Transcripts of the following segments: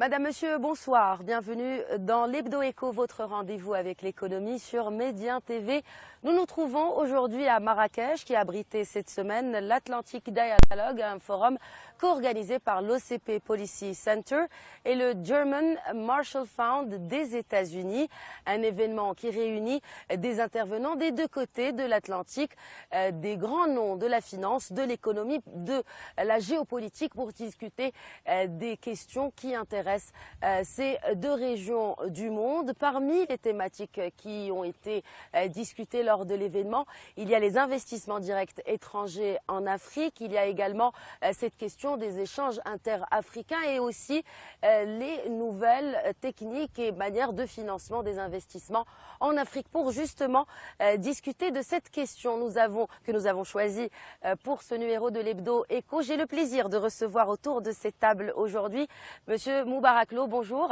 Madame, Monsieur, bonsoir. Bienvenue dans l'Hebdo Éco, votre rendez-vous avec l'économie sur Médien TV. Nous nous trouvons aujourd'hui à Marrakech, qui a abrité cette semaine l'Atlantic Dialogue, un forum co-organisé par l'OCP Policy Center et le German Marshall Fund des États-Unis. Un événement qui réunit des intervenants des deux côtés de l'Atlantique, des grands noms de la finance, de l'économie, de la géopolitique pour discuter des questions qui intéressent ces deux régions du monde. Parmi les thématiques qui ont été discutées lors de l'événement, il y a les investissements directs étrangers en Afrique, il y a également cette question des échanges interafricains et aussi les nouvelles techniques et manières de financement des investissements en Afrique. Pour justement discuter de cette question que nous avons choisie pour ce numéro de l'Hebdo Éco, j'ai le plaisir de recevoir autour de cette table aujourd'hui Monsieur Moubarak Lo, bonjour.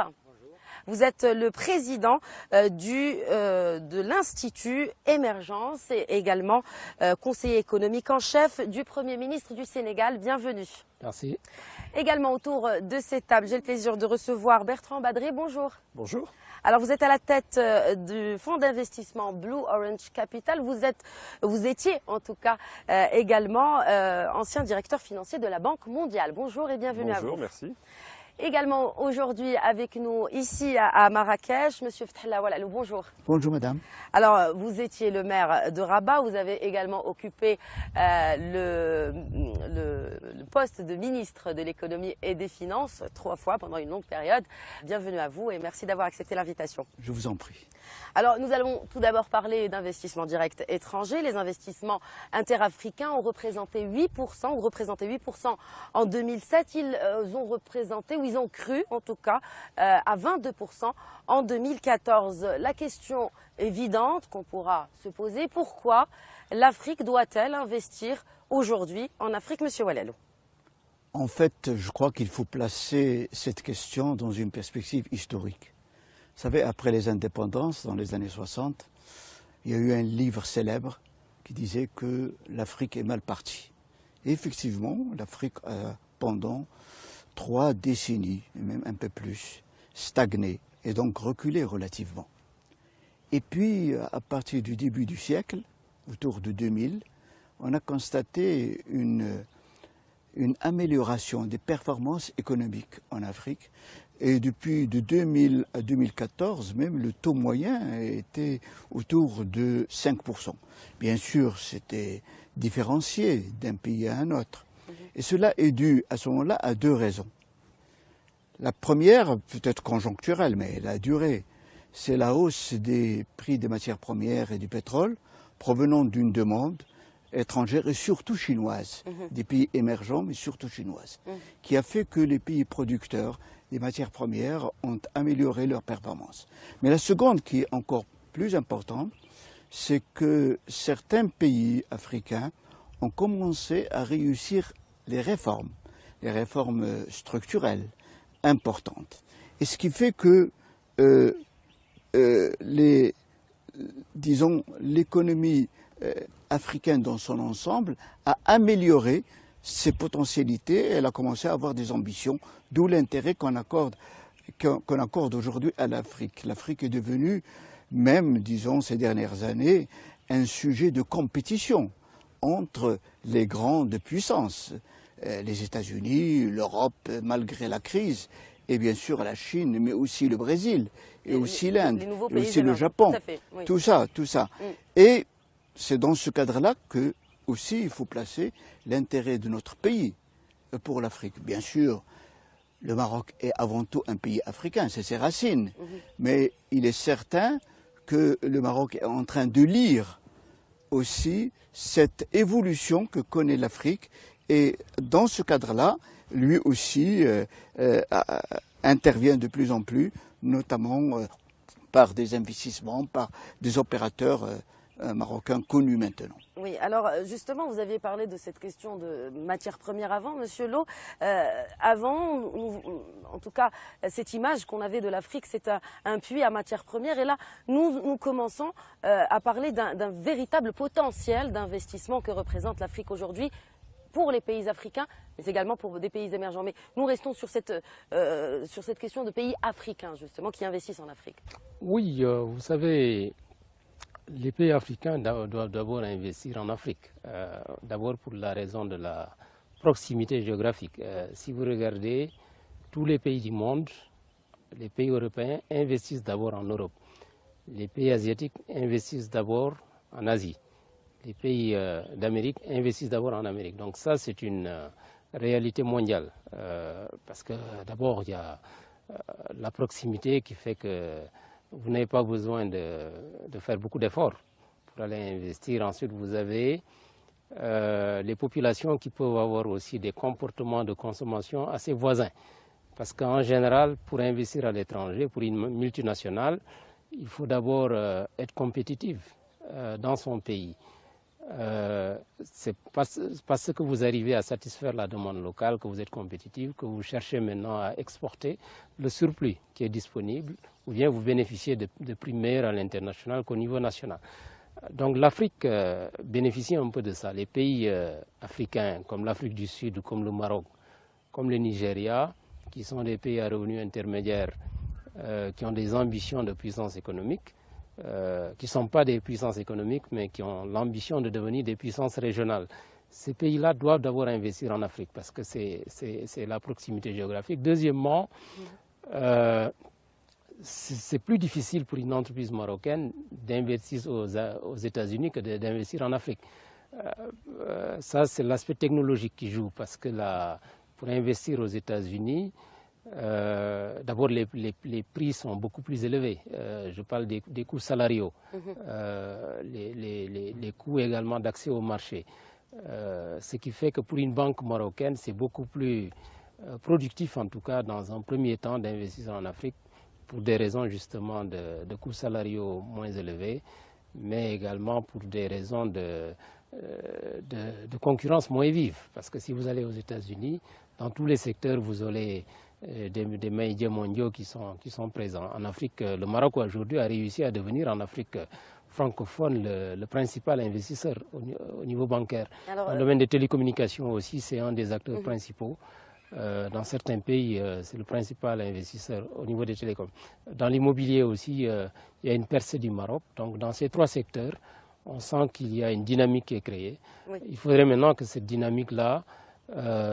Vous êtes le président de l'Institut Émergence et également conseiller économique en chef du Premier ministre du Sénégal. Bienvenue. Merci. Également autour de cette table, j'ai le plaisir de recevoir Bertrand Badré. Bonjour. Bonjour. Alors vous êtes à la tête du fonds d'investissement Blue Orange Capital. Vous étiez en tout cas également ancien directeur financier de la Banque mondiale. Bonjour et bienvenue à vous. Bonjour, merci. Également aujourd'hui avec nous ici à Marrakech, Monsieur Ftahla Oualalou, bonjour. Bonjour madame. Alors vous étiez le maire de Rabat, vous avez également occupé le poste de ministre de l'économie et des finances 3 fois pendant une longue période. Bienvenue à vous et merci d'avoir accepté l'invitation. Je vous en prie. Alors nous allons tout d'abord parler d'investissements directs étrangers. Les investissements interafricains ont représenté 8% en 2007. Ils ont cru en tout cas à 22% en 2014. La question évidente qu'on pourra se poser, pourquoi l'Afrique doit-elle investir aujourd'hui en Afrique, Monsieur Oualalou? En fait, je crois qu'il faut placer cette question dans une perspective historique. Vous savez, après les indépendances, dans les années 60, il y a eu un livre célèbre qui disait que l'Afrique est mal partie. Et effectivement, l'Afrique a, pendant 3 décennies, et même un peu plus, stagné et donc reculé relativement. Et puis, à partir du début du siècle, autour de 2000, on a constaté une amélioration des performances économiques en Afrique. Et depuis de 2000 à 2014, même le taux moyen était autour de 5%. Bien sûr, c'était différencié d'un pays à un autre. Et cela est dû à ce moment-là à 2 raisons. La première, peut-être conjoncturelle, mais elle a duré, c'est la hausse des prix des matières premières et du pétrole provenant d'une demande étrangère et surtout chinoise, des pays émergents mais surtout chinoise, qui a fait que les pays producteurs des matières premières ont amélioré leur performance. Mais la seconde, qui est encore plus importante, c'est que certains pays africains ont commencé à réussir les réformes structurelles importantes. Et ce qui fait que l'économie africaine dans son ensemble a amélioré ses potentialités, elle a commencé à avoir des ambitions, d'où l'intérêt qu'on accorde aujourd'hui à l'Afrique. L'Afrique est devenue, même disons ces dernières années, un sujet de compétition entre les grandes puissances, les États-Unis, l'Europe malgré la crise, et bien sûr la Chine, mais aussi le Brésil, et aussi l'Inde, et aussi le Japon, oui. tout ça. Et c'est dans ce cadre-là que aussi il faut placer l'intérêt de notre pays pour l'Afrique. Bien sûr, le Maroc est avant tout un pays africain, c'est ses racines, mais il est certain que le Maroc est en train de lire aussi cette évolution que connaît l'Afrique et dans ce cadre-là, lui aussi intervient de plus en plus, notamment par des investissements, par des opérateurs marocains connus maintenant. Oui, alors justement, vous aviez parlé de cette question de matières premières avant, Monsieur Lo. Avant, en tout cas, cette image qu'on avait de l'Afrique, c'est un puits à matières premières. Et là, nous commençons à parler d'un véritable potentiel d'investissement que représente l'Afrique aujourd'hui. pour les pays africains, mais également pour des pays émergents. Mais nous restons sur cette question de pays africains, justement, qui investissent en Afrique. Oui, vous savez, les pays africains doivent d'abord investir en Afrique. D'abord pour la raison de la proximité géographique. Si vous regardez tous les pays du monde, les pays européens investissent d'abord en Europe. Les pays asiatiques investissent d'abord en Asie. Les pays d'Amérique investissent d'abord en Amérique. Donc ça, c'est une réalité mondiale. Parce que d'abord, il y a la proximité qui fait que vous n'avez pas besoin de faire beaucoup d'efforts pour aller investir. Ensuite, vous avez les populations qui peuvent avoir aussi des comportements de consommation assez voisins. Parce qu'en général, pour investir à l'étranger, pour une multinationale, il faut d'abord être compétitif dans son pays. C'est parce que vous arrivez à satisfaire la demande locale que vous êtes compétitif, que vous cherchez maintenant à exporter le surplus qui est disponible, ou bien vous bénéficiez de prix meilleurs à l'international qu'au niveau national. Donc l'Afrique bénéficie un peu de ça. Les pays africains comme l'Afrique du Sud, comme le Maroc, comme le Nigeria, qui sont des pays à revenus intermédiaires, qui ont des ambitions de puissance économique, qui ne sont pas des puissances économiques, mais qui ont l'ambition de devenir des puissances régionales. Ces pays-là doivent d'abord investir en Afrique parce que c'est la proximité géographique. Deuxièmement, c'est plus difficile pour une entreprise marocaine d'investir aux États-Unis que d'investir en Afrique. Ça, c'est l'aspect technologique qui joue parce que pour investir aux États-Unis, d'abord, les prix sont beaucoup plus élevés. Je parle des coûts salariaux, les coûts également d'accès au marché. Ce qui fait que pour une banque marocaine, c'est beaucoup plus productif, en tout cas, dans un premier temps, d'investir en Afrique pour des raisons justement de coûts salariaux moins élevés, mais également pour des raisons de concurrence moins vive. Parce que si vous allez aux États-Unis, dans tous les secteurs, vous aurez des médias mondiaux qui sont présents. En Afrique, le Maroc aujourd'hui a réussi à devenir en Afrique francophone le principal investisseur au niveau bancaire. Alors, dans le domaine des télécommunications aussi, c'est un des acteurs principaux. Dans certains pays, c'est le principal investisseur au niveau des télécoms. Dans l'immobilier aussi, il y a une percée du Maroc. Donc dans ces trois secteurs, on sent qu'il y a une dynamique qui est créée. Oui. Il faudrait maintenant que cette dynamique-là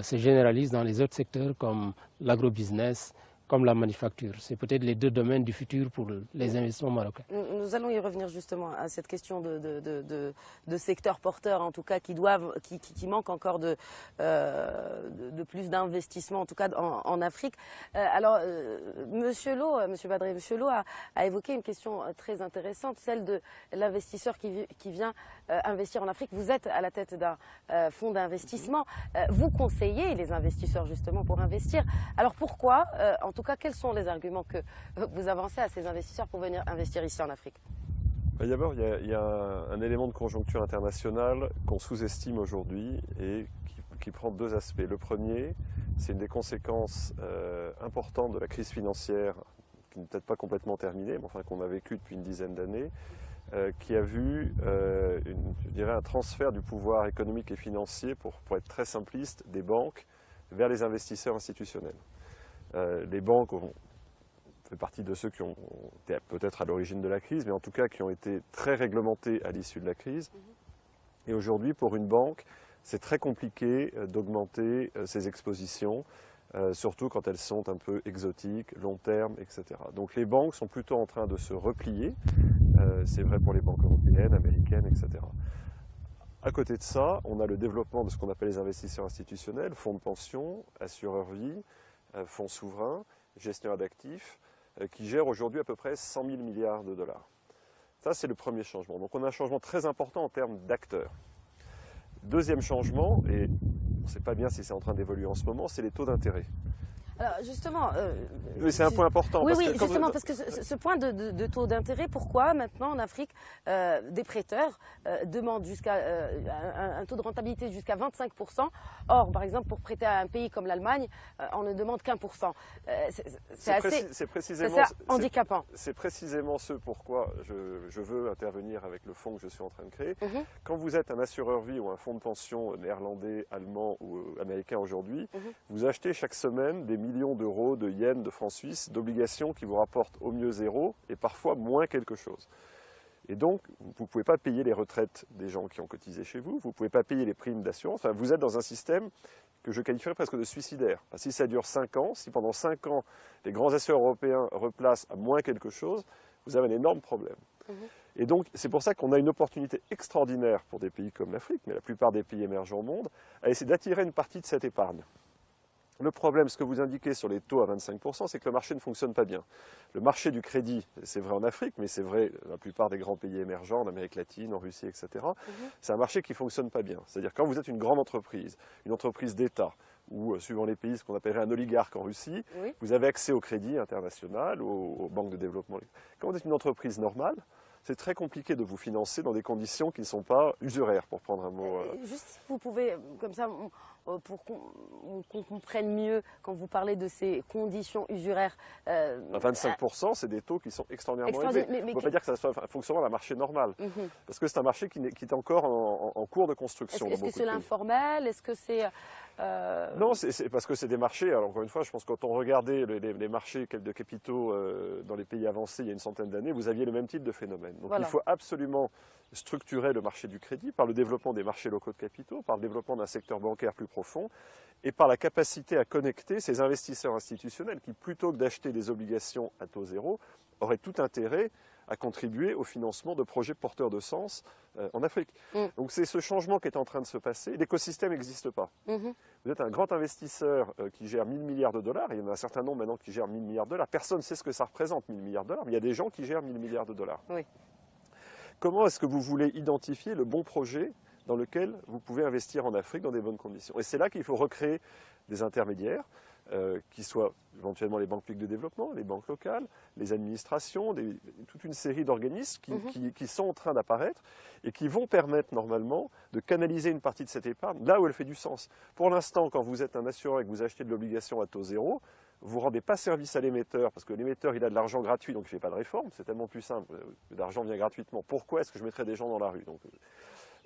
se généralise dans les autres secteurs comme l'agrobusiness, comme la manufacture. C'est peut-être les deux domaines du futur pour les investissements marocains. Nous allons y revenir justement à cette question de secteurs porteurs, en tout cas, qui manquent encore de plus d'investissements, en tout cas en Afrique. Alors, Monsieur Badré, Monsieur Lo a évoqué une question très intéressante, celle de l'investisseur qui vient investir en Afrique. Vous êtes à la tête d'un fonds d'investissement. Vous conseillez les investisseurs justement pour investir. Alors pourquoi, en tout cas, quels sont les arguments que vous avancez à ces investisseurs pour venir investir ici en Afrique? D'abord, il y a un élément de conjoncture internationale qu'on sous-estime aujourd'hui et qui prend deux aspects. Le premier, c'est une des conséquences importantes de la crise financière, qui n'est peut-être pas complètement terminée, mais enfin qu'on a vécue depuis une dizaine d'années, qui a vu, je dirais, un transfert du pouvoir économique et financier, pour être très simpliste, des banques vers les investisseurs institutionnels. Les banques ont fait partie de ceux qui ont été peut-être à l'origine de la crise, mais en tout cas qui ont été très réglementés à l'issue de la crise. Et aujourd'hui, pour une banque, c'est très compliqué d'augmenter ses expositions, surtout quand elles sont un peu exotiques, long terme, etc. Donc les banques sont plutôt en train de se replier. C'est vrai pour les banques européennes, américaines, etc. À côté de ça, on a le développement de ce qu'on appelle les investisseurs institutionnels, fonds de pension, assureurs vie, fonds souverains, gestionnaires d'actifs, qui gèrent aujourd'hui à peu près 100 000 milliards de dollars. Ça, c'est le premier changement. Donc on a un changement très important en termes d'acteurs. Deuxième changement, et on ne sait pas bien si c'est en train d'évoluer en ce moment, c'est les taux d'intérêt. Alors justement, c'est un point important. Oui, parce oui, que justement, parce que ce point de taux d'intérêt, pourquoi maintenant en Afrique, des prêteurs demandent un taux de rentabilité jusqu'à 25%. Or, par exemple, pour prêter à un pays comme l'Allemagne, on ne demande qu'1%. C'est précisément handicapant. C'est précisément ce pourquoi je veux intervenir avec le fonds que je suis en train de créer. Quand vous êtes un assureur vie ou un fonds de pension néerlandais, allemand ou américain aujourd'hui, vous achetez chaque semaine des millions d'euros, de yens, de francs suisses, d'obligations qui vous rapportent au mieux zéro et parfois moins quelque chose. Et donc, vous ne pouvez pas payer les retraites des gens qui ont cotisé chez vous, vous ne pouvez pas payer les primes d'assurance, enfin, vous êtes dans un système que je qualifierais presque de suicidaire. Enfin, si ça dure 5 ans, si pendant 5 ans, les grands assureurs européens replacent à moins quelque chose, vous avez un énorme problème. Et donc, c'est pour ça qu'on a une opportunité extraordinaire pour des pays comme l'Afrique, mais la plupart des pays émergents au monde, à essayer d'attirer une partie de cette épargne. Le problème, ce que vous indiquez sur les taux à 25%, c'est que le marché ne fonctionne pas bien. Le marché du crédit, c'est vrai en Afrique, mais c'est vrai dans la plupart des grands pays émergents, en Amérique latine, en Russie, etc. C'est un marché qui ne fonctionne pas bien. C'est-à-dire quand vous êtes une grande entreprise, une entreprise d'État, ou suivant les pays, ce qu'on appellerait un oligarque en Russie, vous avez accès au crédit international, aux banques de développement. Quand vous êtes une entreprise normale, c'est très compliqué de vous financer dans des conditions qui ne sont pas usuraires, pour prendre un mot. Juste si vous pouvez, comme ça, pour qu'on comprenne mieux, quand vous parlez de ces conditions usuraires. 25%, c'est des taux qui sont extraordinairement élevés. On ne peut pas dire que ça soit un fonctionnement d'un marché normal. Parce que c'est un marché qui est encore en cours de construction. Est-ce que c'est l'informel? Est-ce que c'est... Non, c'est parce que c'est des marchés. Alors encore une fois, je pense que quand on regardait les marchés de capitaux dans les pays avancés il y a une centaine d'années, vous aviez le même type de phénomène. Donc il faut absolument structurer le marché du crédit par le développement des marchés locaux de capitaux, par le développement d'un secteur bancaire plus profond et par la capacité à connecter ces investisseurs institutionnels qui, plutôt que d'acheter des obligations à taux zéro, auraient tout intérêt à contribuer au financement de projets porteurs de sens en Afrique. Donc c'est ce changement qui est en train de se passer. L'écosystème n'existe pas. Vous êtes un grand investisseur qui gère 1000 milliards de dollars, et il y en a un certain nombre maintenant qui gèrent 1000 milliards de dollars. Personne ne sait ce que ça représente, 1000 milliards de dollars, mais il y a des gens qui gèrent 1000 milliards de dollars. Comment est-ce que vous voulez identifier le bon projet dans lequel vous pouvez investir en Afrique dans des bonnes conditions? Et c'est là qu'il faut recréer des intermédiaires, qui soient éventuellement les banques publiques de développement, les banques locales, les administrations, toute une série d'organismes qui sont en train d'apparaître et qui vont permettre normalement de canaliser une partie de cette épargne là où elle fait du sens. Pour l'instant, quand vous êtes un assureur et que vous achetez de l'obligation à taux zéro, vous ne rendez pas service à l'émetteur, parce que l'émetteur il a de l'argent gratuit, donc il ne fait pas de réforme, c'est tellement plus simple, l'argent vient gratuitement. Pourquoi est-ce que je mettrais des gens dans la rue? Donc,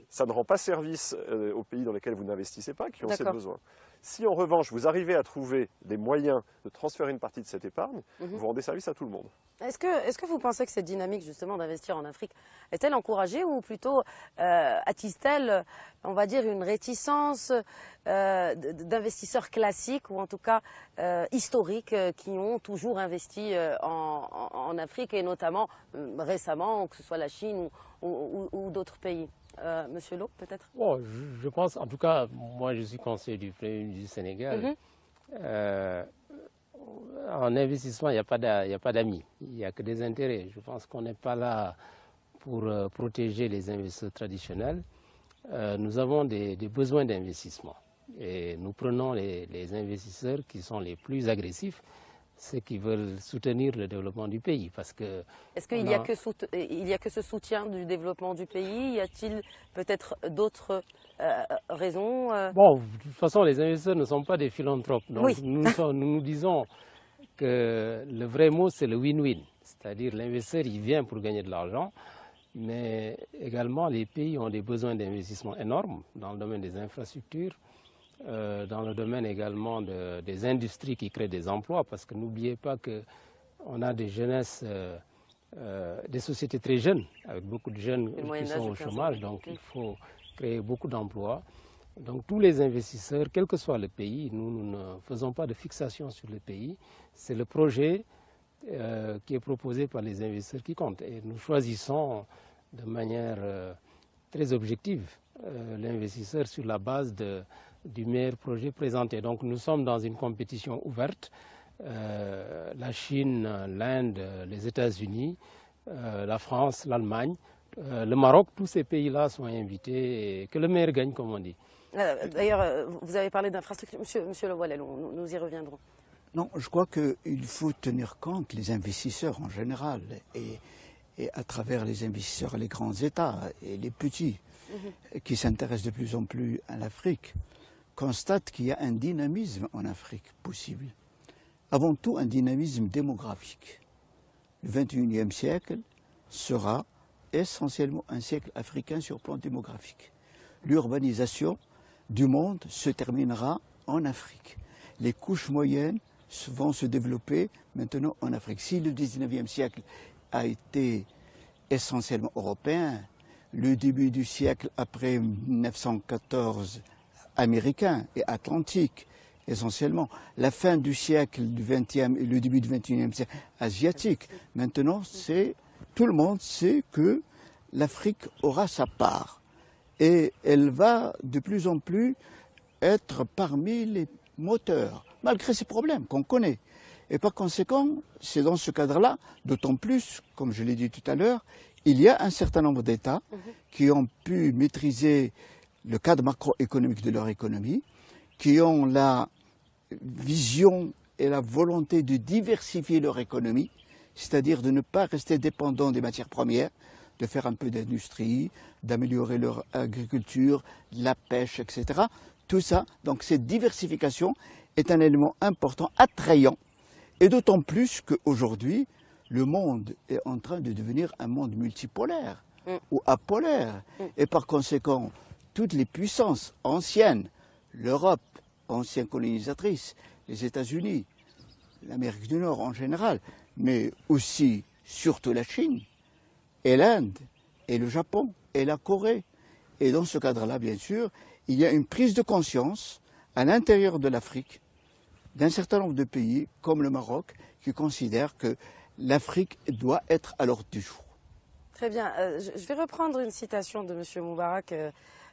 ça ne rend pas service aux pays dans lesquels vous n'investissez pas, qui ont ces besoins. Si en revanche vous arrivez à trouver des moyens de transférer une partie de cette épargne, vous rendez service à tout le monde. Est-ce que vous pensez que cette dynamique justement d'investir en Afrique est-elle encouragée ou plutôt attise-t-elle, on va dire, une réticence d'investisseurs classiques ou en tout cas historiques qui ont toujours investi en Afrique et notamment récemment, que ce soit la Chine ou d'autres pays? Monsieur Lo, peut-être? Bon, je pense, en tout cas, moi je suis conseiller du Premier ministre du Sénégal. En investissement, il n'y a pas d'amis, il n'y a que des intérêts. Je pense qu'on n'est pas là pour protéger les investisseurs traditionnels. Nous avons des besoins d'investissement et nous prenons les investisseurs qui sont les plus agressifs, ceux qui veulent soutenir le développement du pays. Est-ce qu'il n'y a que ce soutien du développement du pays? Y a-t-il peut-être d'autres raisons Bon, de toute façon, les investisseurs ne sont pas des philanthropes. Donc nous disons que le vrai mot, c'est le win-win. C'est-à-dire l'investisseur, il vient pour gagner de l'argent, mais également les pays ont des besoins d'investissement énormes dans le domaine des infrastructures, dans le domaine également des industries qui créent des emplois, parce que n'oubliez pas qu'on a des jeunesses, des sociétés très jeunes, avec beaucoup de jeunes qui sont au chômage, donc il faut créer beaucoup d'emplois. Donc tous les investisseurs, quel que soit le pays, nous ne faisons pas de fixation sur le pays, c'est le projet qui est proposé par les investisseurs qui compte. Et nous choisissons de manière très objective l'investisseur sur la base du meilleur projet présenté. Donc nous sommes dans une compétition ouverte. La Chine, l'Inde, les États-Unis, la France, l'Allemagne, le Maroc, tous ces pays-là sont invités et que le meilleur gagne, comme on dit. D'ailleurs, vous avez parlé d'infrastructure. Monsieur Le Wallel, nous y reviendrons. Non, je crois qu'il faut tenir compte, les investisseurs en général, et à travers les investisseurs, les grands États et les petits, qui s'intéressent de plus en plus à l'Afrique, constatent qu'il y a un dynamisme en Afrique possible. Avant tout, un dynamisme démographique. Le XXIe siècle sera essentiellement un siècle africain sur le plan démographique. L'urbanisation du monde se terminera en Afrique. Les couches moyennes vont se développer maintenant en Afrique. Si le XIXe siècle a été essentiellement européen, le début du siècle après 1914 américain et atlantique, essentiellement, la fin du siècle du XXe et le début du XXIe siècle asiatique, maintenant tout le monde sait que l'Afrique aura sa part et elle va de plus en plus être parmi les moteurs, malgré ces problèmes qu'on connaît. Et par conséquent, c'est dans ce cadre-là, d'autant plus, comme je l'ai dit tout à l'heure, il y a un certain nombre d'États qui ont pu maîtriser le cadre macroéconomique de leur économie, qui ont la vision et la volonté de diversifier leur économie, c'est-à-dire de ne pas rester dépendant des matières premières, de faire un peu d'industrie, d'améliorer leur agriculture, la pêche, etc. Tout ça, donc cette diversification est un élément important, attrayant, et d'autant plus qu'aujourd'hui, le monde est en train de devenir un monde multipolaire ou apolaire. Et par conséquent, toutes les puissances anciennes, l'Europe, ancienne colonisatrice, les États-Unis, l'Amérique du Nord en général, mais aussi surtout la Chine, et l'Inde, et le Japon, et la Corée. Et dans ce cadre-là, bien sûr, il y a une prise de conscience à l'intérieur de l'Afrique d'un certain nombre de pays, comme le Maroc, qui considèrent que l'Afrique doit être à l'ordre du jour. Très bien. Je vais reprendre une citation de M. Moubarak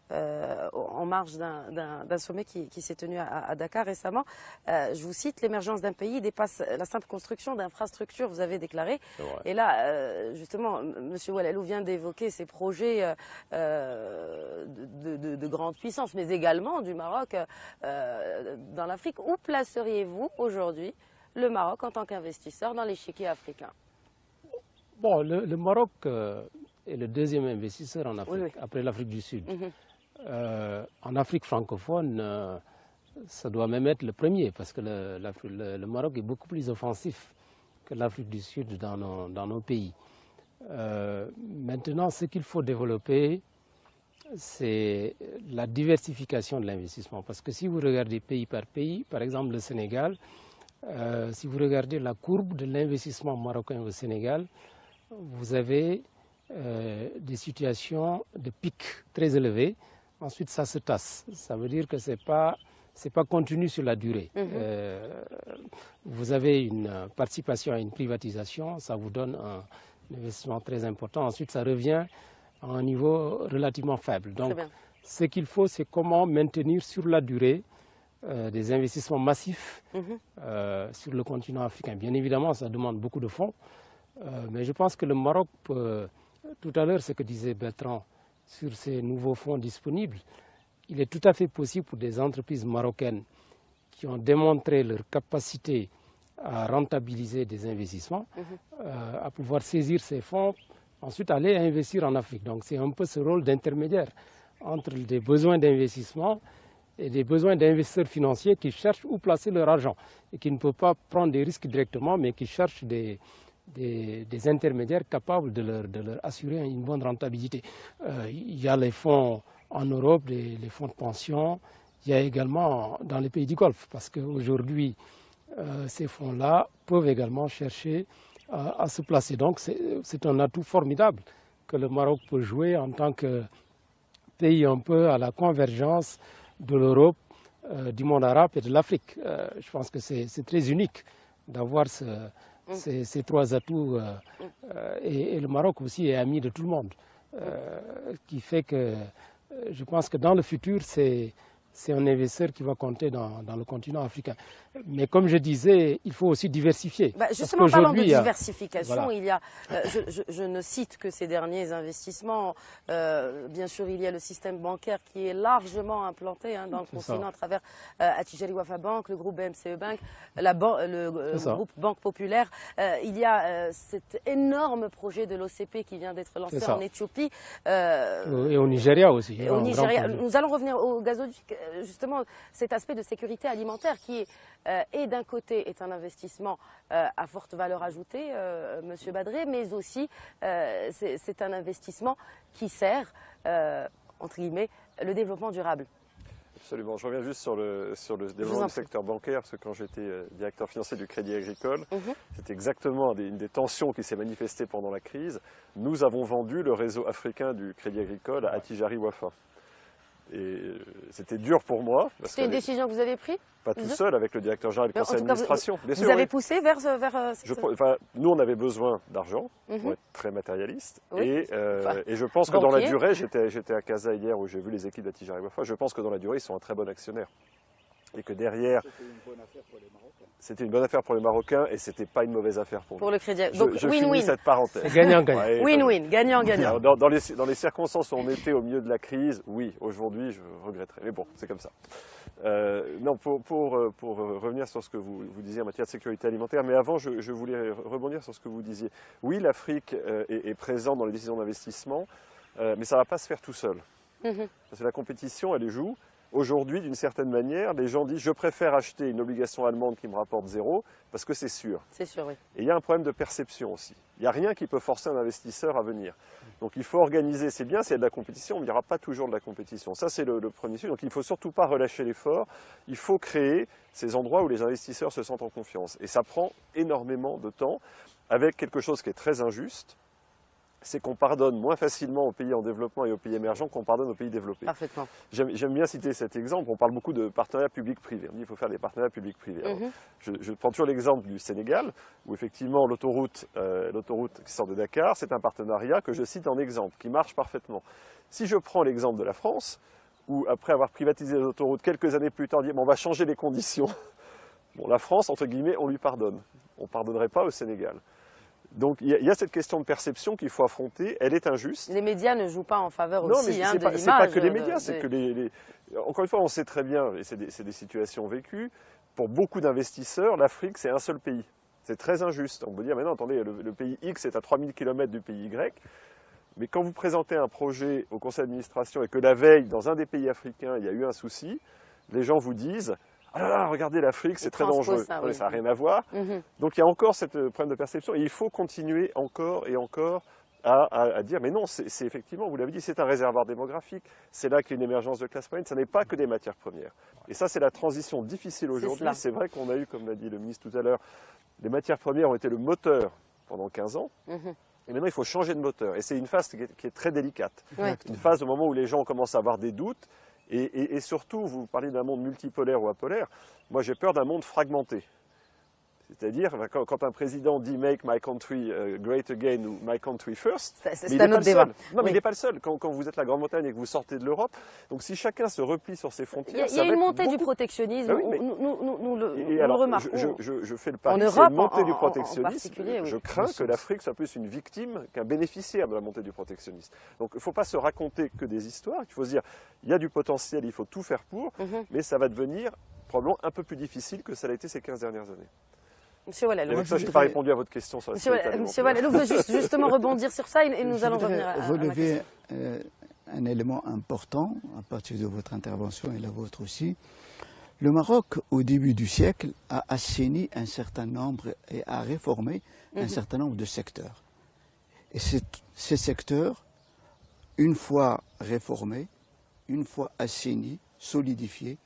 en marge d'un sommet qui s'est tenu à Dakar récemment. Je vous cite, l'émergence d'un pays dépasse la simple construction d'infrastructures, vous avez déclaré. Et là, justement, M. Oualalou vient d'évoquer ces projets de grande puissance, mais également du Maroc dans l'Afrique. Où placeriez-vous aujourd'hui le Maroc en tant qu'investisseur dans l'échiquier africain? Bon, le Maroc est le deuxième investisseur en Afrique, après l'Afrique du Sud. En Afrique francophone, ça doit même être le premier, parce que le Maroc est beaucoup plus offensif que l'Afrique du Sud dans nos pays. Maintenant, ce qu'il faut développer, c'est la diversification de l'investissement. Parce que si vous regardez pays par pays, par exemple le Sénégal, si vous regardez la courbe de l'investissement marocain au Sénégal, vous avez des situations de pic très élevés. Ensuite, ça se tasse. Ça veut dire que c'est pas continu sur la durée. Vous avez une participation à une privatisation, ça vous donne un investissement très important. Ensuite, ça revient à un niveau relativement faible. Donc, ce qu'il faut, c'est comment maintenir sur la durée des investissements massifs sur le continent africain. Bien évidemment, ça demande beaucoup de fonds, mais je pense que le Maroc, tout à l'heure, ce que disait Bertrand sur ces nouveaux fonds disponibles, il est tout à fait possible pour des entreprises marocaines qui ont démontré leur capacité à rentabiliser des investissements, à pouvoir saisir ces fonds, ensuite aller investir en Afrique. Donc c'est un peu ce rôle d'intermédiaire entre des besoins d'investissement et des besoins d'investisseurs financiers qui cherchent où placer leur argent et qui ne peuvent pas prendre des risques directement, mais qui cherchent des intermédiaires capables de leur assurer une bonne rentabilité. Il y a les fonds en Europe, les fonds de pension, il y a également dans les pays du Golfe, parce qu'aujourd'hui, ces fonds-là peuvent également chercher à se placer. Donc c'est un atout formidable que le Maroc peut jouer en tant que pays un peu à la convergence de l'Europe, du monde arabe et de l'Afrique. Je pense que c'est très unique d'avoir ces trois atouts. Et le Maroc aussi est ami de tout le monde. Qui fait que je pense que dans le futur, c'est c'est un investisseur qui va compter dans le continent africain. Mais comme je disais, il faut aussi diversifier. Justement, parlant de diversification, voilà. il y a, je ne cite que ces derniers investissements. Bien sûr, il y a le système bancaire qui est largement implanté dans le continent à travers Attijari Wafa Bank, le groupe BMCE Bank, le groupe Banque Populaire. Il y a cet énorme projet de l'OCP qui vient d'être lancé en Éthiopie. Et au Nigeria aussi. Et au Nigeria. Nous allons revenir au gazoduc. Justement, cet aspect de sécurité alimentaire qui est d'un côté est un investissement à forte valeur ajoutée, Monsieur Badré, mais aussi c'est un investissement qui sert, entre guillemets, le développement durable. Absolument. Je reviens juste sur le développement du secteur bancaire, parce que quand j'étais directeur financier du Crédit Agricole, c'était exactement une des tensions qui s'est manifestée pendant la crise. Nous avons vendu le réseau africain du Crédit Agricole à Attijari Wafa. Et c'était dur pour moi. C'était une décision que vous avez prise? Pas tout seul, avec le directeur général du conseil d'administration. Vous avez poussé vers nous, on avait besoin d'argent, pour être très matérialiste. Et je pense que dans la durée, j'étais à Casa hier où j'ai vu les équipes d'Attijari Wafa, je pense que dans la durée, ils sont un très bon actionnaire. Et que derrière... C'était une bonne affaire pour les Marocains et c'était pas une mauvaise affaire pour nous. Pour le crédit. Donc je finis cette parenthèse. C'est gagnant-gagnant. Ouais, win-win, gagnant-gagnant. Dans les circonstances où on était au milieu de la crise, oui, aujourd'hui je regretterais. Mais bon, c'est comme ça. Non, pour revenir sur ce que vous disiez en matière de sécurité alimentaire, mais avant je voulais rebondir sur ce que vous disiez. Oui, l'Afrique est présente dans les décisions d'investissement, mais ça ne va pas se faire tout seul. Parce que la compétition, elle joue. Aujourd'hui, d'une certaine manière, les gens disent « je préfère acheter une obligation allemande qui me rapporte 0 parce que c'est sûr ». C'est sûr, oui. Et il y a un problème de perception aussi. Il n'y a rien qui peut forcer un investisseur à venir. Donc il faut organiser, c'est bien s'il y a de la compétition, mais il n'y aura pas toujours de la compétition. Ça, c'est le premier sujet. Donc il ne faut surtout pas relâcher l'effort. Il faut créer ces endroits où les investisseurs se sentent en confiance. Et ça prend énormément de temps avec quelque chose qui est très injuste. C'est qu'on pardonne moins facilement aux pays en développement et aux pays émergents qu'on pardonne aux pays développés. Parfaitement. J'aime bien citer cet exemple. On parle beaucoup de partenariats publics-privés. On dit qu'il faut faire des partenariats publics-privés. Je prends toujours l'exemple du Sénégal, où effectivement l'autoroute qui sort de Dakar, c'est un partenariat que je cite en exemple, qui marche parfaitement. Si je prends l'exemple de la France, où après avoir privatisé les autoroutes, quelques années plus tard, on dit on va changer les conditions. Bon, la France, entre guillemets, on lui pardonne. On ne pardonnerait pas au Sénégal. Donc il y a cette question de perception qu'il faut affronter, elle est injuste. Les médias ne jouent pas en faveur aussi de l'image. C'est pas que les médias, c'est que encore une fois, on sait très bien, et c'est des situations vécues, pour beaucoup d'investisseurs, l'Afrique c'est un seul pays. C'est très injuste. On peut dire, mais non, attendez, le pays X est à 3000 km du pays Y, mais quand vous présentez un projet au conseil d'administration et que la veille, dans un des pays africains, il y a eu un souci, les gens vous disent... Ah là là, regardez l'Afrique, c'est très dangereux. Ça n'a rien à voir. Donc il y a encore ce problème de perception et il faut continuer encore et encore à dire, mais non, c'est effectivement, vous l'avez dit, c'est un réservoir démographique. C'est là qu'il y a une émergence de classe moyenne. Ça n'est pas que des matières premières. Et ça, c'est la transition difficile aujourd'hui. C'est vrai qu'on a eu, comme l'a dit le ministre tout à l'heure, les matières premières ont été le moteur pendant 15 ans. Et maintenant, il faut changer de moteur. Et c'est une phase qui est très délicate. Une phase au moment où les gens commencent à avoir des doutes. Et surtout, vous parlez d'un monde multipolaire ou apolaire. Moi, j'ai peur d'un monde fragmenté. C'est-à-dire, quand un président dit « Make my country great again » ou « My country first », c'est un autre débat. Non, mais il n'est pas le seul. Quand vous êtes la grande montagne et que vous sortez de l'Europe, donc si chacun se replie sur ses frontières, il y a une montée du protectionnisme. Nous le remarquons. Je fais le pari, c'est une montée du protectionnisme. Je crains que l'Afrique soit plus une victime qu'un bénéficiaire de la montée du protectionnisme. Donc, il ne faut pas se raconter que des histoires. Il faut se dire, il y a du potentiel, il faut tout faire pour, mais ça va devenir probablement un peu plus difficile que ça l'a été ces 15 dernières années. Monsieur Wallalou. Avec ça, je n'ai pas répondu à votre question sur la sécurité alimentaire. Monsieur Wallalou veut justement rebondir sur ça et nous allons revenir à ma question. Un élément important à partir de votre intervention et la vôtre aussi. Le Maroc, au début du siècle, a assaini un certain nombre et a réformé un certain nombre de secteurs. Et ces secteurs, une fois réformés, une fois assainis, solidifiés,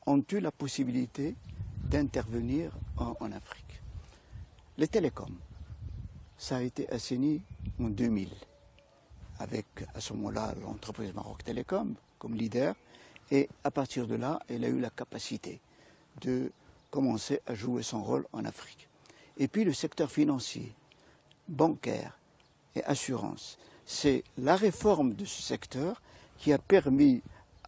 ont eu la possibilité d'intervenir en Afrique. Les télécoms, ça a été assaini en 2000, avec à ce moment-là l'entreprise Maroc Télécom comme leader, et à partir de là, elle a eu la capacité de commencer à jouer son rôle en Afrique. Et puis le secteur financier, bancaire et assurance, c'est la réforme de ce secteur qui a permis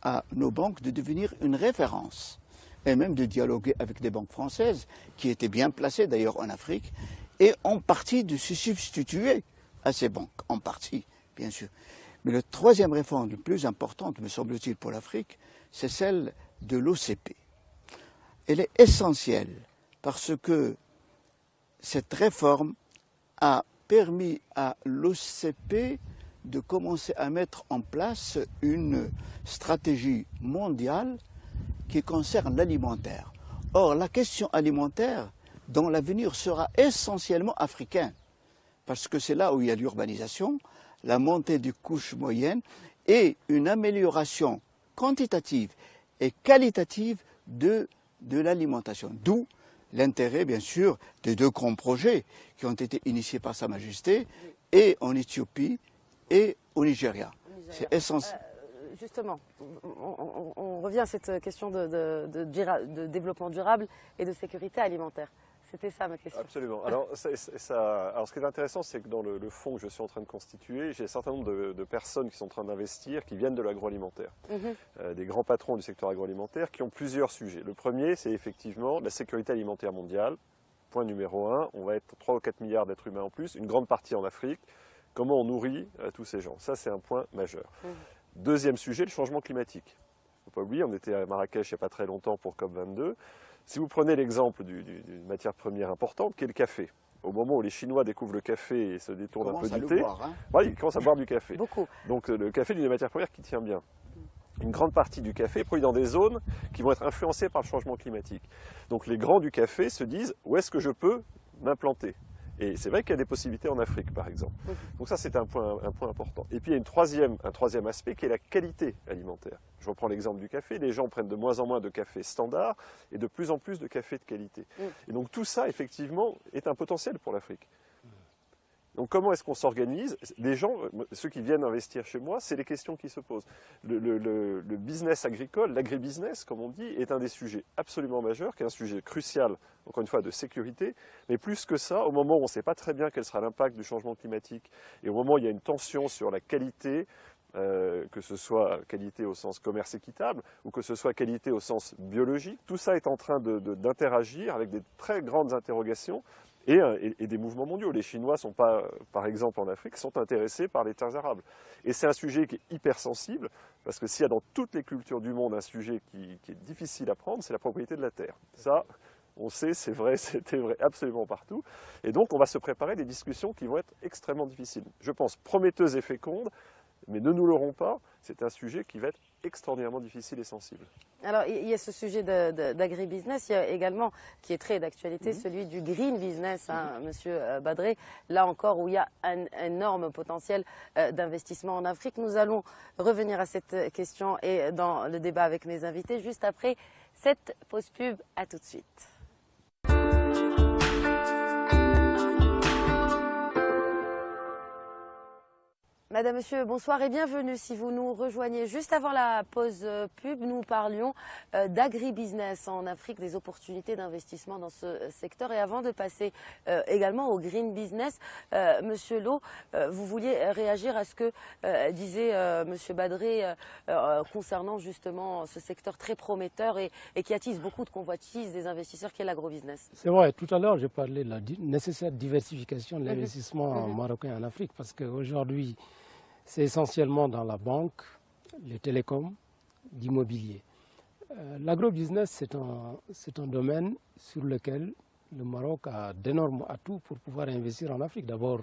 à nos banques de devenir une référence et même de dialoguer avec des banques françaises qui étaient bien placées d'ailleurs en Afrique et en partie de se substituer à ces banques, en partie bien sûr. Mais la troisième réforme la plus importante, me semble-t-il, pour l'Afrique, c'est celle de l'OCP. Elle est essentielle parce que cette réforme a permis à l'OCP de commencer à mettre en place une stratégie mondiale qui concerne l'alimentaire. Or, la question alimentaire, dans l'avenir, sera essentiellement africaine, parce que c'est là où il y a l'urbanisation, la montée des couches moyennes et une amélioration quantitative et qualitative de l'alimentation. D'où l'intérêt, bien sûr, des deux grands projets qui ont été initiés par Sa Majesté, et en Éthiopie et au Nigeria. C'est essentiel. Justement, on revient à cette question de développement durable et de sécurité alimentaire. C'était ça ma question. Absolument. Alors, ce qui est intéressant, c'est que dans le fonds que je suis en train de constituer, j'ai un certain nombre de personnes qui sont en train d'investir, qui viennent de l'agroalimentaire. Des grands patrons du secteur agroalimentaire qui ont plusieurs sujets. Le premier, c'est effectivement la sécurité alimentaire mondiale. Point numéro 1, on va être 3 ou 4 milliards d'êtres humains en plus, une grande partie en Afrique. Comment on nourrit tous ces gens? Ça, c'est un point majeur. Deuxième sujet, le changement climatique. Il ne faut pas oublier, on était à Marrakech il n'y a pas très longtemps pour COP22. Si vous prenez l'exemple d'une matière première importante, qui est le café, au moment où les Chinois découvrent le café et se détournent un peu du thé, ils commencent à boire du café. Beaucoup. Donc le café est une matière première qui tient bien. Une grande partie du café est produit dans des zones qui vont être influencées par le changement climatique. Donc les grands du café se disent « où est-ce que je peux m'implanter ?» Et c'est vrai qu'il y a des possibilités en Afrique, par exemple. Donc ça, c'est un point important. Et puis, il y a un troisième aspect qui est la qualité alimentaire. Je reprends l'exemple du café. Les gens prennent de moins en moins de café standard et de plus en plus de café de qualité. Et donc tout ça, effectivement, est un potentiel pour l'Afrique. Donc comment est-ce qu'on s'organise? Les gens, ceux qui viennent investir chez moi, c'est les questions qui se posent. Le business agricole, l'agribusiness, comme on dit, est un des sujets absolument majeurs, qui est un sujet crucial, encore une fois, de sécurité. Mais plus que ça, au moment où on ne sait pas très bien quel sera l'impact du changement climatique, et au moment où il y a une tension sur la qualité, que ce soit qualité au sens commerce équitable, ou que ce soit qualité au sens biologique, tout ça est en train d'interagir avec des très grandes interrogations, et des mouvements mondiaux. Les Chinois sont pas, par exemple en Afrique, sont intéressés par les terres arables. Et c'est un sujet qui est hyper sensible, parce que s'il y a dans toutes les cultures du monde un sujet qui est difficile à prendre, c'est la propriété de la terre. Ça, on sait, c'est vrai, c'était vrai absolument partout. Et donc, on va se préparer des discussions qui vont être extrêmement difficiles. Je pense prometteuses et fécondes, mais ne nous leurrons pas, c'est un sujet qui va être extraordinairement difficile et sensible. Alors, il y a ce sujet d'agribusiness, il y a également, qui est très d'actualité, celui du green business, Monsieur Badré, là encore où il y a un énorme potentiel d'investissement en Afrique. Nous allons revenir à cette question et dans le débat avec mes invités juste après cette pause pub. À tout de suite. Madame, Monsieur, bonsoir et bienvenue. Si vous nous rejoignez juste avant la pause pub, nous parlions d'agribusiness en Afrique, des opportunités d'investissement dans ce secteur. Et avant de passer également au green business, Monsieur Lo, vous vouliez réagir à ce que disait Monsieur Badré concernant justement ce secteur très prometteur et qui attise beaucoup de convoitises des investisseurs qui est l'agrobusiness. C'est vrai, tout à l'heure j'ai parlé de la nécessaire diversification de l'investissement marocain en Afrique parce qu'aujourd'hui, c'est essentiellement dans la banque, les télécoms, l'immobilier. L'agrobusiness, c'est un domaine sur lequel le Maroc a d'énormes atouts pour pouvoir investir en Afrique. D'abord,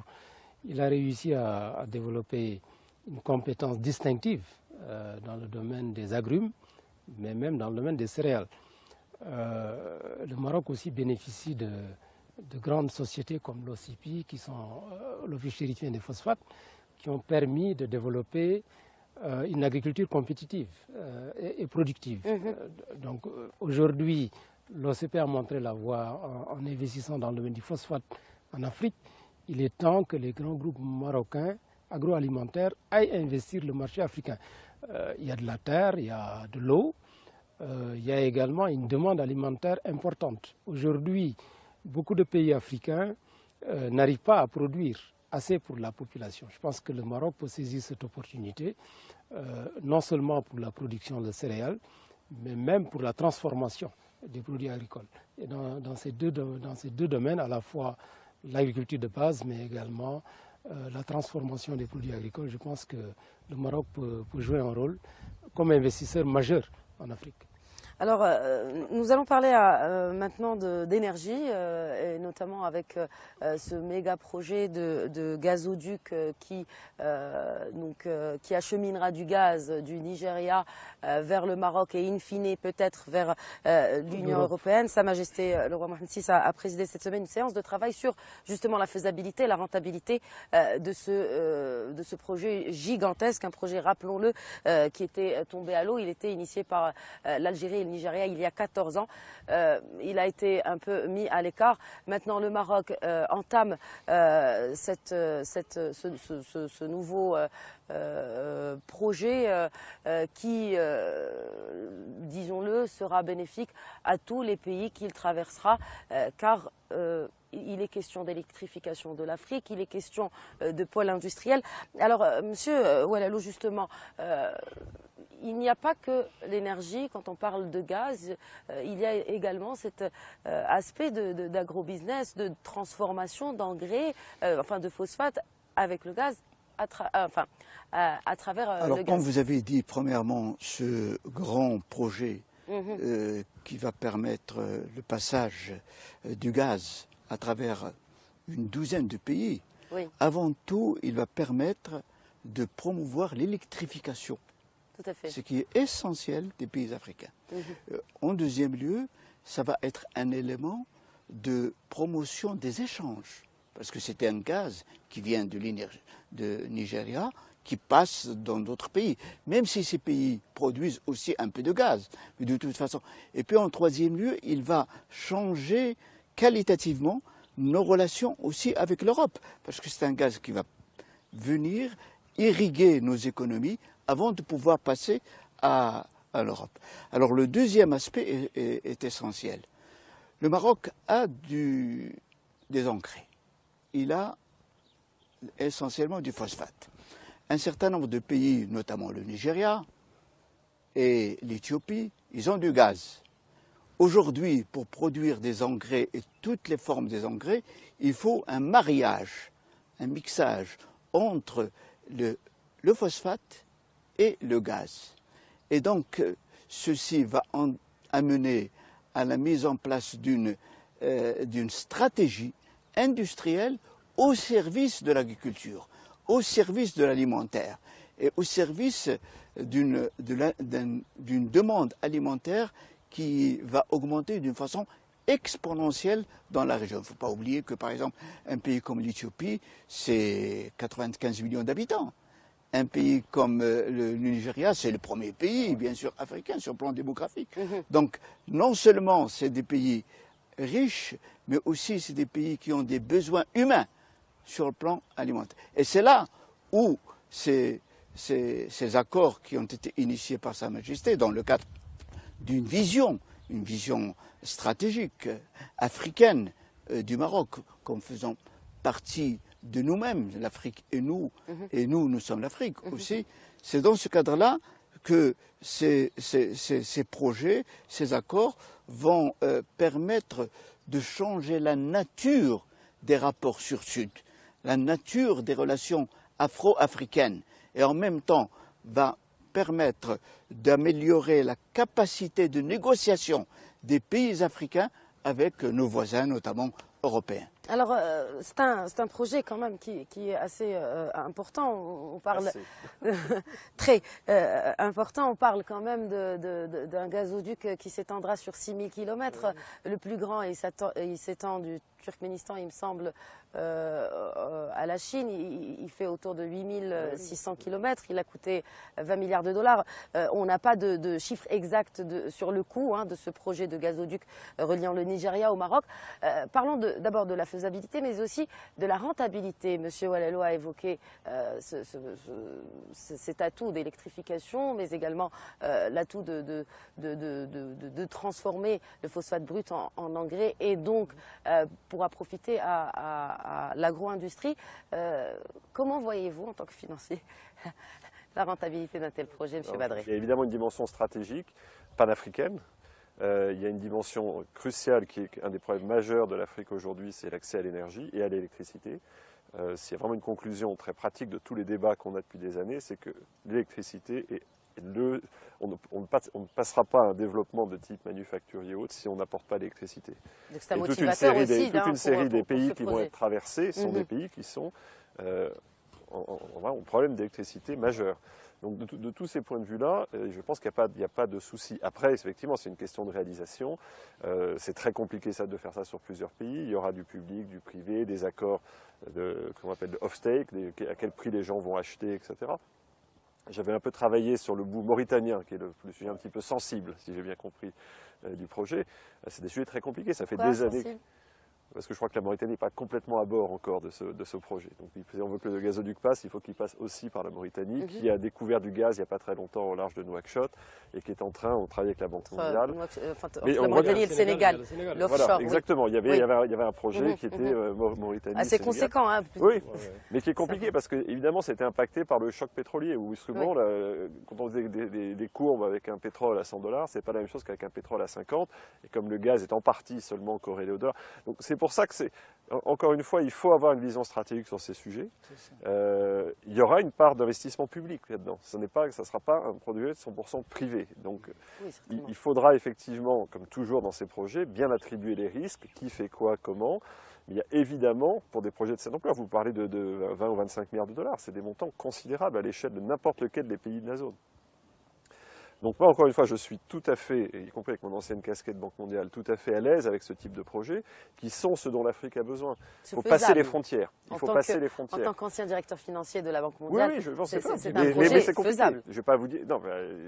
il a réussi à développer une compétence distinctive dans le domaine des agrumes, mais même dans le domaine des céréales. Le Maroc aussi bénéficie de grandes sociétés comme l'OCP, qui sont l'Office chérifien des phosphates, qui ont permis de développer une agriculture compétitive et productive. Donc aujourd'hui, l'OCP a montré la voie en investissant dans le domaine du phosphate en Afrique. Il est temps que les grands groupes marocains agroalimentaires aillent investir le marché africain. Il y a de la terre, il y a de l'eau, il y a également une demande alimentaire importante. Aujourd'hui, beaucoup de pays africains n'arrivent pas à produire assez pour la population. Je pense que le Maroc peut saisir cette opportunité, non seulement pour la production de céréales, mais même pour la transformation des produits agricoles. Et dans ces deux domaines, à la fois l'agriculture de base, mais également la transformation des produits agricoles, je pense que le Maroc peut jouer un rôle comme investisseur majeur en Afrique. Alors, nous allons parler maintenant d'énergie, et notamment avec ce méga projet de gazoduc qui acheminera du gaz du Nigeria vers le Maroc et in fine peut-être vers l'Union européenne. Sa Majesté le roi Mohammed VI a présidé cette semaine une séance de travail sur justement la faisabilité, la rentabilité de ce projet gigantesque, un projet, rappelons-le, qui était tombé à l'eau. Il était initié par l'Algérie et le Nigeria il y a 14 ans. Il a été un peu mis à l'écart. Maintenant, le Maroc entame ce nouveau projet qui, disons-le, sera bénéfique à tous les pays qu'il traversera, car il est question d'électrification de l'Afrique, il est question de pôle industriel. Alors, Monsieur Oualalou, justement, il n'y a pas que l'énergie, quand on parle de gaz, il y a également cet aspect d'agrobusiness, de transformation d'engrais, enfin de phosphate avec le gaz à travers Alors, le gaz. comme vous avez dit, premièrement, ce grand projet qui va permettre le passage du gaz à travers une douzaine de pays, Oui. Avant tout, il va permettre de promouvoir l'électrification. Tout à fait. Ce qui est essentiel des pays africains. En deuxième lieu, ça va être un élément de promotion des échanges, parce que c'est un gaz qui vient de Nigeria, qui passe dans d'autres pays, même si ces pays produisent aussi un peu de gaz, mais de toute façon. Et puis en troisième lieu, il va changer qualitativement nos relations aussi avec l'Europe, parce que c'est un gaz qui va venir irriguer nos économies avant de pouvoir passer à l'Europe. Alors le deuxième aspect est essentiel. Le Maroc a des engrais. Il a essentiellement du phosphate. Un certain nombre de pays, notamment le Nigeria et l'Éthiopie, ils ont du gaz. Aujourd'hui, pour produire des engrais et toutes les formes des engrais, il faut un mariage, un mixage entre le phosphate et le gaz. Et donc, ceci va amener à la mise en place d'une stratégie industrielle au service de l'agriculture, au service de l'alimentaire et au service d'une demande alimentaire qui va augmenter d'une façon exponentielle dans la région. Il ne faut pas oublier que, par exemple, un pays comme l'Éthiopie, c'est 95 millions d'habitants. Un pays comme le Nigeria, c'est le premier pays, bien sûr, africain sur le plan démographique. Donc, non seulement c'est des pays riches, mais aussi c'est des pays qui ont des besoins humains sur le plan alimentaire. Et c'est là où ces accords qui ont été initiés par Sa Majesté dans le cadre d'une vision, une vision stratégique africaine du Maroc, comme faisant partie de nous-mêmes, l'Afrique et nous sommes l'Afrique aussi. C'est dans ce cadre-là que ces projets, ces accords vont permettre de changer la nature des rapports Sud-Sud, la nature des relations afro-africaines, et en même temps va permettre d'améliorer la capacité de négociation des pays africains avec nos voisins, notamment européens. Alors, c'est un projet quand même qui est assez important. On parle très important. On parle quand même d'un gazoduc qui s'étendra sur 6000 km. Le plus grand, il s'étend du Turkménistan, il me semble, à la Chine. Il fait autour de 8600 km. Il a coûté 20 milliards de dollars. On n'a pas de chiffre exact sur le coût de ce projet de gazoduc reliant le Nigeria au Maroc. Parlons d'abord de la faisabilité, mais aussi de la rentabilité. Monsieur Walelo a évoqué cet atout d'électrification, mais également l'atout de transformer le phosphate brut en engrais et donc pourra profiter à l'agro-industrie. Comment voyez-vous en tant que financier la rentabilité d'un tel projet, M. Badré? Il y a évidemment une dimension stratégique, panafricaine. Il y a une dimension cruciale qui est un des problèmes majeurs de l'Afrique aujourd'hui, c'est l'accès à l'énergie et à l'électricité. S'il y a vraiment une conclusion très pratique de tous les débats qu'on a depuis des années, c'est que l'électricité est on ne passera pas à un développement de type manufacturier haute si on n'apporte pas l'électricité. Donc c'est un motivateur aussi. Toute une série des pays qui vont être traversés sont des pays qui sont en problème d'électricité majeur. Donc de tous ces points de vue-là, je pense qu'il n'y a pas de souci. Après, effectivement, c'est une question de réalisation. C'est très compliqué de faire ça sur plusieurs pays. Il y aura du public, du privé, des accords qu'on appelle de off-take, à quel prix les gens vont acheter, etc. J'avais un peu travaillé sur le bout mauritanien, qui est le sujet un petit peu sensible, si j'ai bien compris, du projet. C'est des sujets très compliqués, ça fait des années. Parce que je crois que la Mauritanie n'est pas complètement à bord encore de ce projet. Donc si on veut que le gazoduc passe, il faut qu'il passe aussi par la Mauritanie, qui a découvert du gaz il n'y a pas très longtemps au large de Nouakchott, et qui est en train, on travaille avec la Banque mondiale. La Mauritanie et le Sénégal, l'offshore. Voilà, exactement, il y avait un projet qui était Mauritanie. Assez conséquent, hein. Oui, mais qui est compliqué parce que évidemment c'était impacté par le choc pétrolier, où souvent, quand on faisait des courbes avec un pétrole à $100, c'est pas la même chose qu'avec un pétrole à 50, et comme le gaz est en partie seulement corrélé au dollar. Donc c'est pour ça que encore une fois, il faut avoir une vision stratégique sur ces sujets. Il y aura une part d'investissement public là-dedans. Ça ne sera pas un produit 100% privé. Donc il faudra effectivement, comme toujours dans ces projets, bien attribuer les risques, qui fait quoi, comment. Mais il y a évidemment, pour des projets de cette ampleur, vous parlez de 20 ou 25 milliards de dollars, c'est des montants considérables à l'échelle de n'importe lequel des pays de la zone. Donc moi, encore une fois, je suis tout à fait, y compris avec mon ancienne casquette Banque mondiale, tout à fait à l'aise avec ce type de projets, qui sont ce dont l'Afrique a besoin. Il faut passer les frontières. En tant qu'ancien directeur financier de la Banque mondiale, oui, je pense que c'est un projet faisable. Je ne vais pas vous dire, non,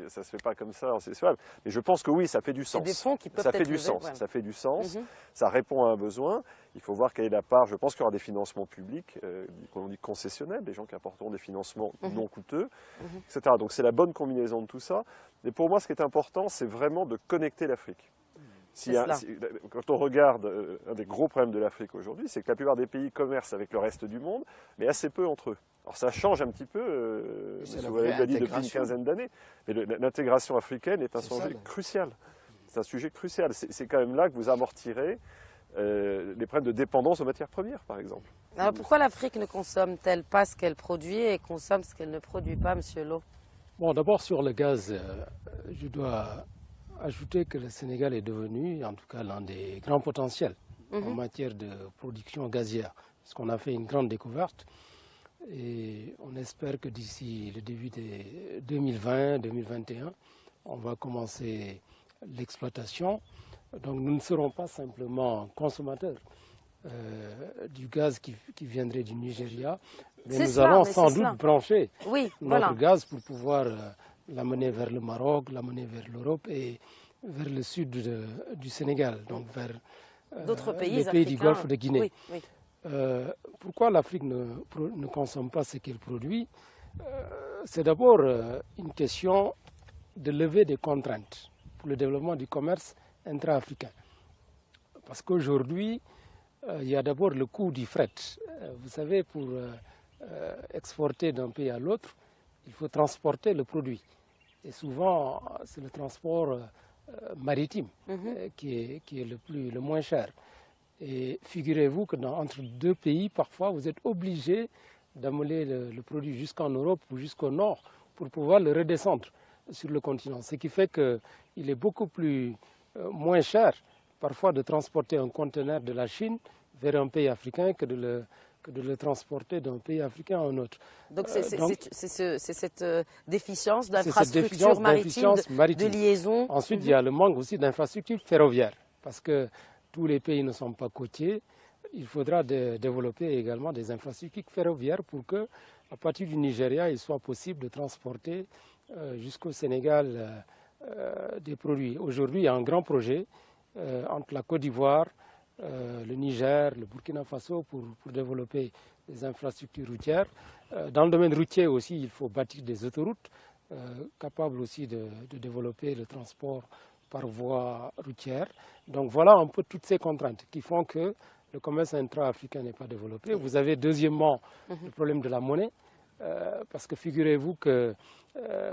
ça ne se fait pas comme ça, c'est faisable. Mais je pense que oui, ça fait du sens. Des fonds qui peuvent ça fait du sens. Ça fait du sens. Ça répond à un besoin. Il faut voir quelle est la part. Je pense qu'il y aura des financements publics, qu'on dit concessionnels, des gens qui apporteront des financements non coûteux, etc. Donc c'est la bonne combinaison de tout ça. Et pour moi, ce qui est important, c'est vraiment de connecter l'Afrique. Quand on regarde, un des gros problèmes de l'Afrique aujourd'hui, c'est que la plupart des pays commercent avec le reste du monde, mais assez peu entre eux. Alors ça change un petit peu, vous l'avez dit depuis une quinzaine d'années, mais l'intégration africaine est un sujet crucial. C'est un sujet crucial. C'est quand même là que vous amortirez les problèmes de dépendance aux matières premières, par exemple. Alors pourquoi l'Afrique ne consomme-t-elle pas ce qu'elle produit et consomme ce qu'elle ne produit pas, Monsieur Lo? Bon, d'abord sur le gaz, je dois ajouter que le Sénégal est devenu, en tout cas, l'un des grands potentiels en matière de production gazière. Parce qu'on a fait une grande découverte et on espère que d'ici le début de 2020-2021, on va commencer l'exploitation. Donc nous ne serons pas simplement consommateurs du gaz qui viendrait du Nigeria, mais nous allons sans doute brancher notre gaz pour pouvoir l'amener vers le Maroc, l'amener vers l'Europe et vers le sud du Sénégal, donc vers d'autres pays, les pays du Golfe de Guinée. Pourquoi l'Afrique ne consomme pas ce qu'elle produit? C'est d'abord une question de lever des contraintes pour le développement du commerce intra-africain. Parce qu'aujourd'hui, il y a d'abord le coût du fret. Vous savez, pour exporter d'un pays à l'autre, il faut transporter le produit. Et souvent, c'est le transport maritime qui est le moins cher. Et figurez-vous que entre deux pays, parfois, vous êtes obligé d'amener le produit jusqu'en Europe ou jusqu'au nord pour pouvoir le redescendre sur le continent. Ce qui fait qu'il est beaucoup moins cher parfois de transporter un conteneur de la Chine vers un pays africain que de le transporter d'un pays africain à un autre. Donc c'est cette déficience d'infrastructures maritimes, de liaison. Ensuite, il y a le manque aussi d'infrastructures ferroviaires, parce que tous les pays ne sont pas côtiers. Il faudra développer également des infrastructures ferroviaires pour que, à partir du Nigeria, il soit possible de transporter jusqu'au Sénégal des produits. Aujourd'hui, il y a un grand projet entre la Côte d'Ivoire, le Niger, le Burkina Faso pour développer des infrastructures routières. Dans le domaine routier aussi, il faut bâtir des autoroutes capables aussi de développer le transport par voie routière. Donc voilà un peu toutes ces contraintes qui font que le commerce intra-africain n'est pas développé. Vous avez deuxièmement le problème de la monnaie, parce que figurez-vous que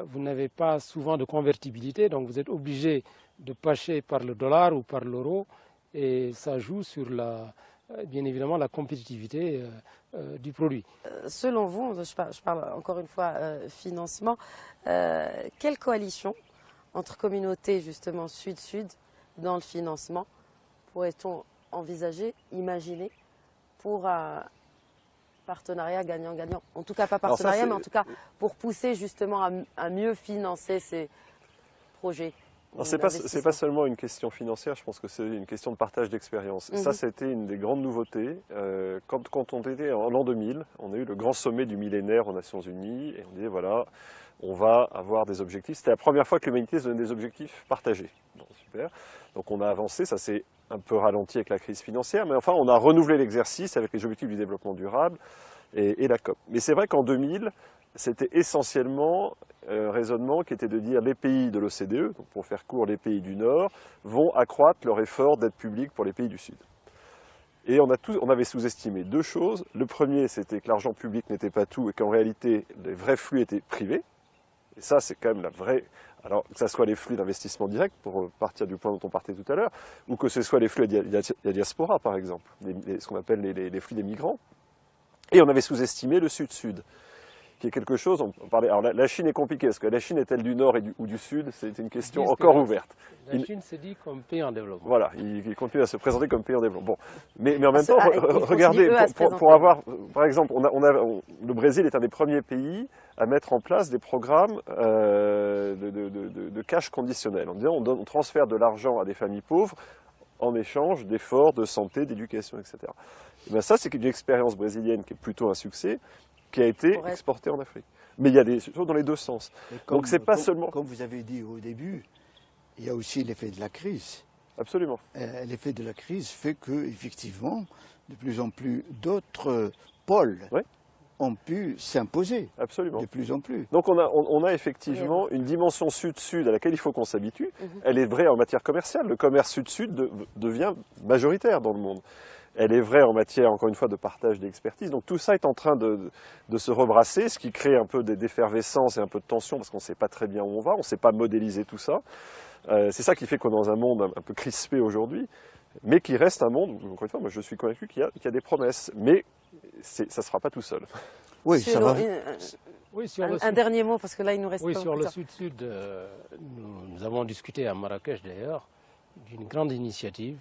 vous n'avez pas souvent de convertibilité, donc vous êtes obligé de passer par le dollar ou par l'euro, et ça joue sur bien évidemment la compétitivité du produit. Selon vous, je parle encore une fois financement, quelle coalition entre communautés justement sud-sud dans le financement pourrait-on envisager, imaginer pour un partenariat gagnant-gagnant? En tout cas pas partenariat, mais en tout cas pour pousser justement à mieux financer ces projets. C'est pas seulement une question financière, je pense que c'est une question de partage d'expérience. Ça, c'était une des grandes nouveautés. Quand on était en l'an 2000, on a eu le grand sommet du millénaire aux Nations Unies, et on disait voilà, on va avoir des objectifs. C'était la première fois que l'humanité se donnait des objectifs partagés. Bon, super. Donc on a avancé, ça s'est un peu ralenti avec la crise financière, mais enfin on a renouvelé l'exercice avec les objectifs du développement durable et la COP. Mais c'est vrai qu'en 2000, c'était essentiellement un raisonnement qui était de dire les pays de l'OCDE, donc pour faire court les pays du Nord, vont accroître leur effort d'aide publique pour les pays du Sud. Et on avait sous-estimé deux choses. Le premier, c'était que l'argent public n'était pas tout et qu'en réalité, les vrais flux étaient privés. Et ça, c'est quand même la vraie... Alors, que ce soit les flux d'investissement direct, pour partir du point dont on partait tout à l'heure, ou que ce soit les flux de la diaspora, par exemple, ce qu'on appelle les flux des migrants. Et on avait sous-estimé le Sud-Sud, qui est quelque chose, on parlait, alors la Chine est compliquée, parce que la Chine est-elle du Nord ou du Sud? C'est une question encore ouverte. La Chine se dit comme pays en développement. Voilà, il continue à se présenter comme pays en développement. Bon, mais en même temps, regardez, pour avoir, par exemple, le Brésil est un des premiers pays à mettre en place des programmes de cash conditionnel, en disant on transfère de l'argent à des familles pauvres en échange d'efforts de santé, d'éducation, etc. Et bien ça, c'est une expérience brésilienne qui est plutôt un succès, qui a été exporté en Afrique. Mais il y a des choses dans les deux sens. Donc c'est pas seulement... Comme vous avez dit au début, il y a aussi l'effet de la crise. Absolument. L'effet de la crise fait que, effectivement, de plus en plus d'autres pôles ont pu s'imposer. Absolument. De plus en plus. Donc on a effectivement une dimension sud-sud à laquelle il faut qu'on s'habitue. Elle est vraie en matière commerciale. Le commerce sud-sud devient majoritaire dans le monde. Elle est vraie en matière, encore une fois, de partage d'expertise. Donc tout ça est en train de se rebrasser, ce qui crée un peu d'effervescence et un peu de tension, parce qu'on ne sait pas très bien où on va, on ne sait pas modéliser tout ça. C'est ça qui fait qu'on est dans un monde un peu crispé aujourd'hui, mais qui reste un monde, encore une fois, moi je suis convaincu qu'il y a des promesses, mais ça ne sera pas tout seul. Oui, ça va. Un dernier mot, parce que là il nous reste pas beaucoup de temps. Sur le sud-sud, nous avons discuté à Marrakech d'ailleurs d'une grande initiative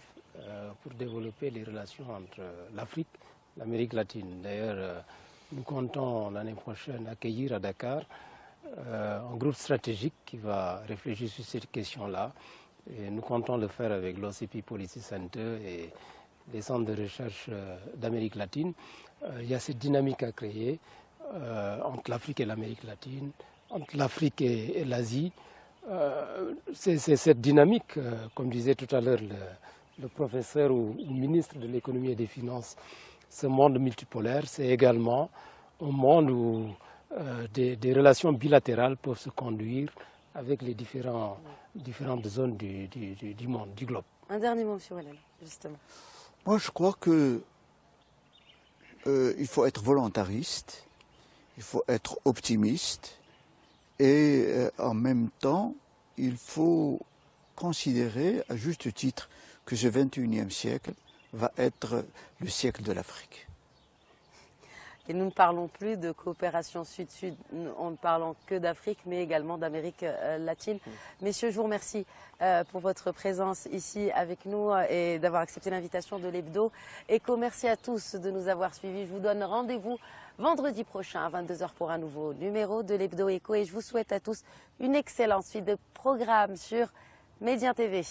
pour développer les relations entre l'Afrique et l'Amérique latine. D'ailleurs, nous comptons l'année prochaine accueillir à Dakar un groupe stratégique qui va réfléchir sur cette question-là. Et nous comptons le faire avec l'OCP Policy Center et les centres de recherche d'Amérique latine. Il y a cette dynamique à créer entre l'Afrique et l'Amérique latine, entre l'Afrique et l'Asie. C'est cette dynamique, comme disait tout à l'heure le professeur ou ministre de l'économie et des finances, ce monde multipolaire, c'est également un monde où des relations bilatérales peuvent se conduire avec les différentes zones du monde, du globe. Un dernier mot, M. Walel, justement. Moi, je crois que il faut être volontariste, il faut être optimiste, et en même temps, il faut considérer, à juste titre, que ce 21e siècle va être le siècle de l'Afrique. Et nous ne parlons plus de coopération sud-sud en ne parlant que d'Afrique, mais également d'Amérique latine. Messieurs, je vous remercie pour votre présence ici avec nous et d'avoir accepté l'invitation de l'Hebdo Éco. Merci à tous de nous avoir suivis. Je vous donne rendez-vous vendredi prochain à 22 h pour un nouveau numéro de l'Hebdo Éco. Et je vous souhaite à tous une excellente suite de programmes sur Médien TV.